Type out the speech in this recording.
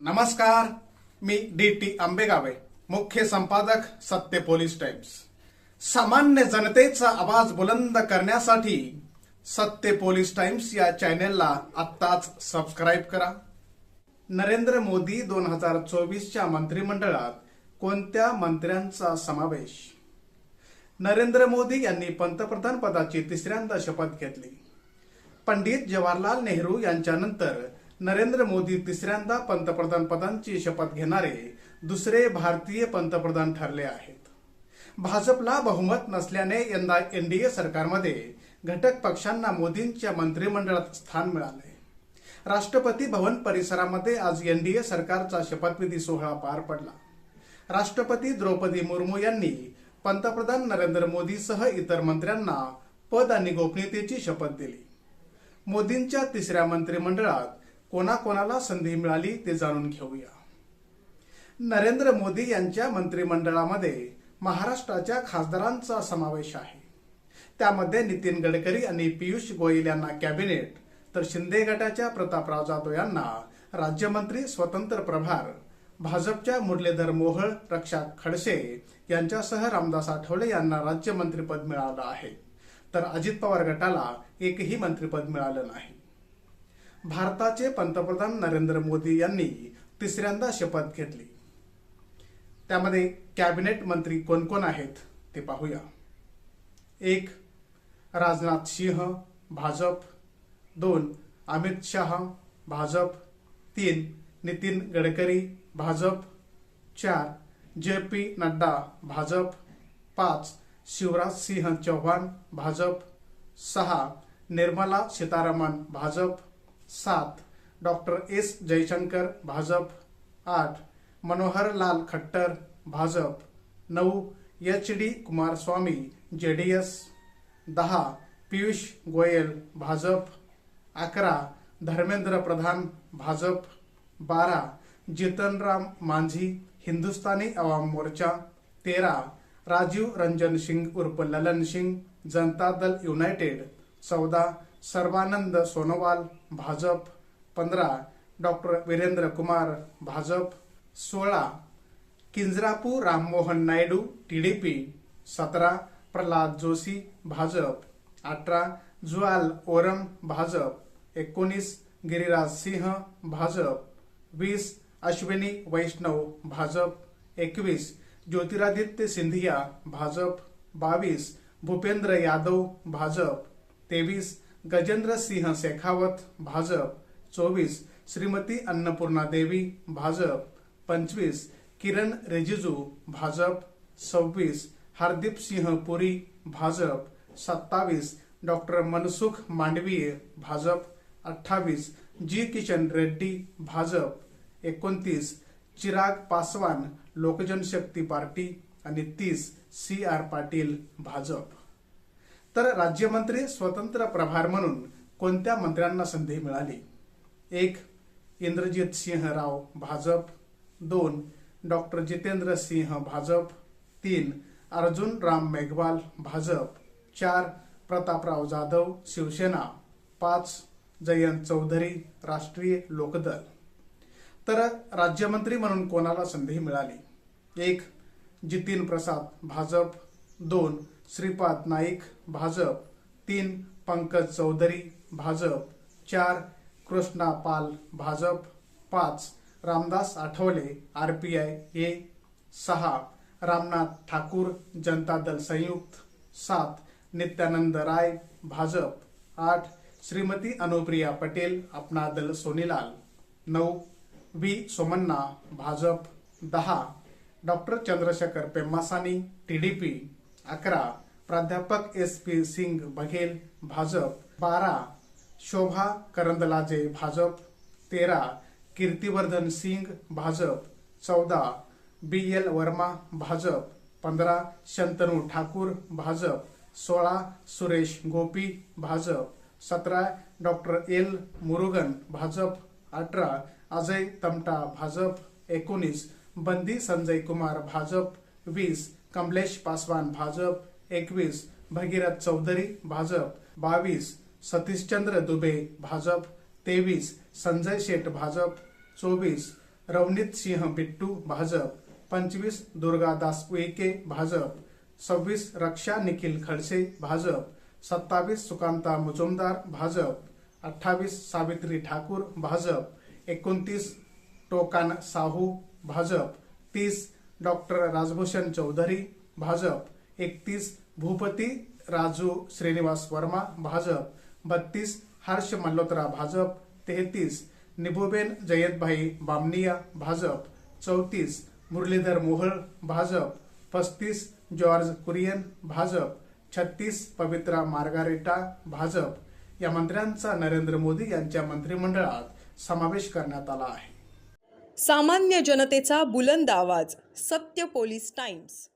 नमस्कार, मी डी.टी. आंबेगावे, मुख्य संपादक सत्य पोलीस टाइम्स। सामान्य जनतेचा आवाज बुलंद करण्यासाठी सत्य पोलीस टाइम्स या चॅनेलला आत्ताच सबस्क्राईब करा। नरेंद्र मोदी 2024च्या मंत्रिमंडळात कोणत्या मंत्र्यांचा समावेश? नरेंद्र मोदी यांनी पंतप्रधान पदाची तिसऱ्यांदा शपथ घेतली। पंडित जवाहरलाल नेहरू यांच्यानंतर नरेंद्र मोदी तिसऱ्यांदा पंतप्रधान पदाची शपथ घेणारे दुसरे भारतीय पंतप्रधान ठरले आहेत। भाजपला बहुमत नसल्याने यंदा एनडीए सरकारमध्ये घटक पक्षांना मोदींच्या मंत्रिमंडळात स्थान मिळाले। राष्ट्रपती भवन परिसरामध्ये आज एनडीए सरकारचा शपथविधी सोहळा पार पडला। राष्ट्रपती द्रौपदी मुर्मू यांनी पंतप्रधान नरेंद्र मोदीसह इतर मंत्र्यांना पद आणि गोपनीयतेची शपथ दिली। मोदींच्या तिसऱ्या मंत्रिमंडळात कोणाकोणाला संधी मिळाली ते जाणून घेऊया। नरेंद्र मोदी यांच्या मंत्रिमंडळामध्ये महाराष्ट्राच्या खासदारांचा समावेश आहे। त्यामध्ये नितीन गडकरी आणि पियुष गोयल यांना कॅबिनेट, तर शिंदे गटाच्या प्रतापराव जाधव यांना राज्यमंत्री स्वतंत्र प्रभार, भाजपच्या मुरलीधर मोहोळ, रक्षा खडसे यांच्यासह रामदास आठवले यांना राज्यमंत्रीपद मिळालं आहे, तर अजित पवार गटाला एकही मंत्रिपद मिळालं नाही। भारताचे पंतप्रधान नरेंद्र मोदी यांनी तिसऱ्यांदा शपथ घेतली। त्यामध्ये कॅबिनेट मंत्री कोण कोण आहेत ते पाहूया। 1. Rajnath Singh, Bhajap. 2. Amit Shah, Bhajap. 3. Nitin Gadkari, Bhajap. 4. J P. Nadda, Bhajap. 5. Shivraj Singh Chauhan, Bhajap. 6. Nirmala Sitharaman, Bhajap. 7. Doctor S Jaishankar, Bhajap. 8. Manohar Lal Khattar, Bhajap. 9. HD. Kumaraswamy, JDS. 10. Piyush Goyal, Bhajap. 11. Dharmendra Pradhan, Bhajap. 12. Jitan Ram Manjhi, Hindustani Awam Morcha. 13. Rajiv Ranjan Singh उर्फ Lalan Singh, Janata Dal United. 14. Sarbananda Sonowal, Bhajap. 15. Doctor Virendra Kumar, Bhajap. 16. Kinjarapu Rammohan Naidu, TDP. 17. Pralhad Joshi, Bhajap. 18. Jual Oram, Bhajap. 19. Giriraj Singh, Bhajap. 20. Ashwini वैष्णव, भाजप। 21. ज्योतिरादित्य सिंधिया, भाजप। 22. भूपेंद्र यादव, भाजप। 23. गजेंद्र सिंह शेखावत, भाजप। 24. श्रीमती अन्नपूर्णा देवी, भाजप। 25. किरण रिजिजू, भाजप। 26. हरदीप सिंह पुरी, भाजप। 27. डॉक्टर मनसुख मांडवीय, भाजप। 28. जी किशन रेड्डी, भाजप। 29. चिराग पासवान, लोकजनशक्ती पार्टी आणि 30. सी.आर. पाटील, भाजप। तर राज्यमंत्री स्वतंत्र प्रभार म्हणून कोणत्या मंत्र्यांना संधी मिळाली? 1. इंद्रजित सिंह राव, भाजप। 2. डॉक्टर जितेंद्र सिंह, भाजप। 3. अर्जुन राम मेघवाल, भाजप। 4. प्रतापराव जाधव, शिवसेना। 5. जयंत चौधरी, राष्ट्रीय लोकदल। तर राज्यमंत्री म्हणून कोणाला संधी मिळाली? 1. जितीन प्रसाद, भाजप। 2. श्रीपाद नाईक, भाजप। 3. पंकज चौधरी, भाजप। 4. कृष्णा पाल, भाजप। 5. रामदास आठवले, आरपीआय ए। 6. रामनाथ ठाकूर, जनता दल संयुक्त। 7. Nityanand Rai, Bhajap. 8. Shrimati Anupriya Patel, Apna Dal Sonelal. 9. V Somanna, Bhajap. 10. Doctor Chandrashekhar Pemmasani, TDP. 11. प्राध्यापक S P. Singh Baghel, Bhajap. 12. Shobha Karandlaje, Bhajap. 13. Kirtivardhan Singh, Bhajap. 14. B L. Verma, Bhajap. 15. Shantanu Thakur, Bhajap. 16. Suresh Gopi, Bhajap. 17. Doctor L. Murugan, Bhajap. 18. Ajay Tamta, Bhajap. 19. Bandi Sanjay Kumar, Bhajap. 20. Kamlesh Paswan, Bhajap. 21. Bhagirath Chaudhary, Bhajap. 22. Satishchandra Dubey, Bhajap. 23. Sanjay Seth, Bhajap. 24. Ravneet सिंह बिट्टू भाजप, 25 दुर्गादास उईके भाजप, 26 रक्षा निखिल खडसे भाजप, 27 सुकांता मुजुमदार भाजप, 28 सावित्री ठाकूर भाजप, 29 टोकान साहू भाजप, 30 डॉक्टर राजभूषण चौधरी भाजप, 31 भूपती राजू श्रीनिवास वर्मा भाजप, 32 हर्ष मल्होत्रा भाजप, 33 निबुबेन जयंतभाई बामनिया भाजप, 34 मुरलीधर मोहोळ भाजप, 35 जॉर्ज कुरियन भाजप, 36 पवित्रा मार्गारेटा भाजप या मंत्र्यांचा नरेंद्र मोदी यांच्या मंत्रिमंडळात समावेश करण्यात आला आहे. सामान्य जनतेचा बुलंद आवाज, सत्य पोलीस टाइम्स.